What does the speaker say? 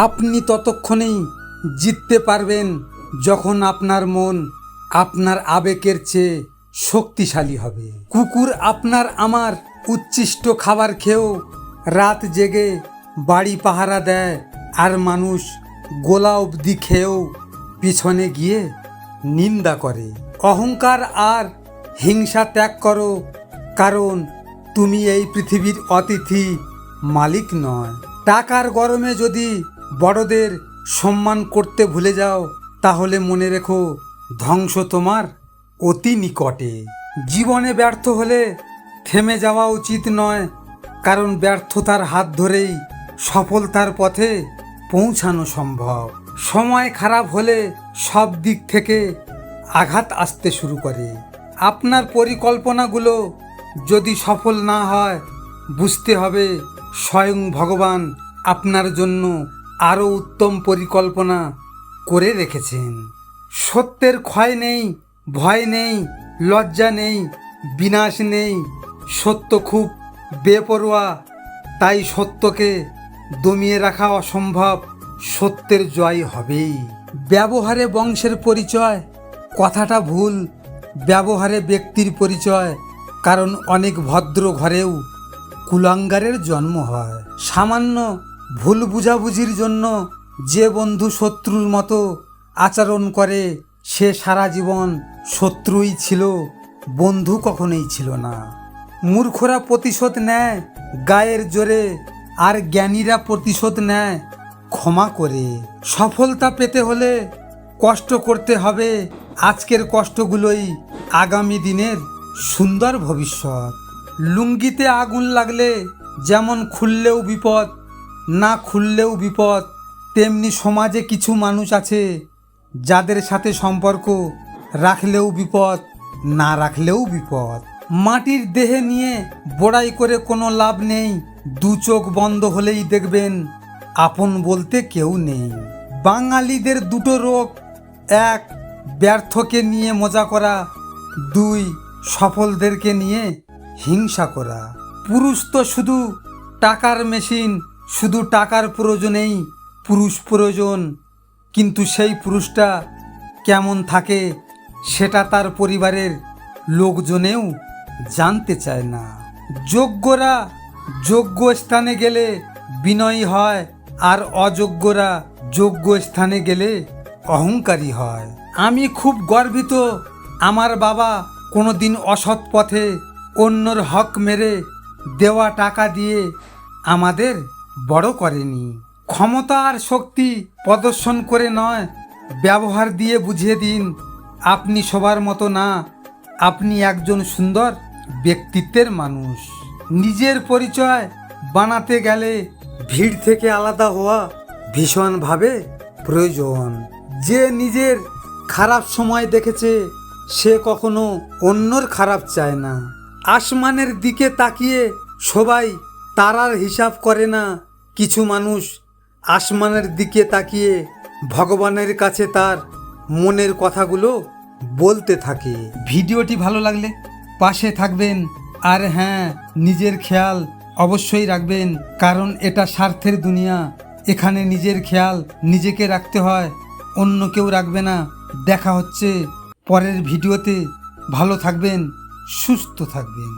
আপনি ততক্ষণেই জিততে পারবেন যখন আপনার মন আপনার আবেগের চেয়ে শক্তিশালী হবে। কুকুর আপনার আমার উচ্ছিষ্ট খাবার খেয়েও রাত জেগে বাড়ি পাহারা দেয়, আর মানুষ গোলা অবধি খেয়েও পিছনে গিয়ে নিন্দা করে। অহংকার আর হিংসা ত্যাগ করো, কারণ তুমি এই পৃথিবীর অতিথি, মালিক নয়। টাকার গরমে যদি বড়দের সম্মান করতে ভুলে যাও, তাহলে মনে রেখো ধ্বংস তোমার অতি নিকটে। জীবনে ব্যর্থ হলে থেমে যাওয়া উচিত নয়, কারণ ব্যর্থতার হাত ধরেই সফলতার পথে পৌঁছানো সম্ভব। সময় খারাপ হলে সব দিক থেকে আঘাত আসতে শুরু করে। আপনার পরিকল্পনাগুলো যদি সফল না হয়, বুঝতে হবে স্বয়ং ভগবান আপনার জন্য আরও উত্তম পরিকল্পনা করে রেখেছেন। সত্যের ক্ষয় নেই, ভয় নেই, লজ্জা নেই, বিনাশ নেই। সত্য খুব বেপরোয়া, তাই সত্যকে দমিয়ে রাখা অসম্ভব। সত্যের জয় হবেই। ব্যবহারে বংশের পরিচয় কথাটা ভুল। ব্যবহারে ব্যক্তির পরিচয়, কারণ অনেক ভদ্র ঘরেও কুলাঙ্গারের জন্ম হয়। সামান্য ভুল বুঝাবুঝির জন্য যে বন্ধু শত্রুর মতো আচরণ করে, সে সারা জীবন শত্রুই ছিল, বন্ধু কখনোই ছিল না। মূর্খরা প্রতিশোধ নেয় গায়ের জোরে, আর জ্ঞানীরা প্রতিশোধ নেয় ক্ষমা করে। সফলতা পেতে হলে কষ্ট করতে হবে। আজকের কষ্টগুলোই আগামী দিনের সুন্দর ভবিষ্যৎ। লুঙ্গিতে আগুন লাগলে যেমন খুললেও বিপদ, না খুললেও বিপদ, তেমনি সমাজে কিছু মানুষ আছে যাদের সাথে সম্পর্ক রাখলেও বিপদ, না রাখলেও বিপদ। মাটির দেহে নিয়ে বড়াই করে কোনো লাভ নেই। দু চোখ বন্ধ হলেই দেখবেন আপন বলতে কেউ নেই। বাঙালিদের দুটো রোগ: এক, ব্যর্থকে নিয়ে মজা করা; দুই, সফলদেরকে নিয়ে হিংসা করা। পুরুষ তো শুধু টাকার মেশিন, শুধু টাকার প্রয়োজনেই পুরুষ প্রয়োজন, কিন্তু সেই পুরুষটা কেমন থাকে সেটা তার পরিবারের লোকজনেও জানতে চায় না। যোগ্যরা যোগ্য স্থানে গেলে বিনয়ী হয়, আর অযোগ্যরা যোগ্য স্থানে গেলে অহংকারী হয়। আমি খুব গর্বিত, আমার বাবা কোনোদিন অসৎ পথে অন্যর হক মেরে দেওয়া টাকা দিয়ে আমাদের বড় করেনি। ক্ষমতা আর শক্তি প্রদর্শন করে নয়, ব্যবহার দিয়ে বুঝিয়ে দিন আপনি সবার মতো না, আপনি একজন সুন্দর ব্যক্তিত্বের মানুষ। নিজের পরিচয় বানাতে গেলে ভিড় থেকে আলাদা হওয়া ভীষণভাবে প্রয়োজন। যে নিজের খারাপ সময় দেখেছে, সে কখনো অন্যর খারাপ চায় না। আসমানের দিকে তাকিয়ে সবাই তারার হিসাব করে না। কিছু মানুষ আসমানের দিকে তাকিয়ে ভগবানের কাছে তার মনের কথাগুলো বলতে থাকে। ভিডিওটি ভালো লাগলে পাশে থাকবেন, আর হ্যাঁ, নিজের খেয়াল অবশ্যই রাখবেন, কারণ এটা স্বার্থের দুনিয়া। এখানে নিজের খেয়াল নিজেকে রাখতে হয়, অন্য কেউ রাখবে না। দেখা হচ্ছে পরের ভিডিওতে। ভালো থাকবেন, সুস্থ থাকবেন।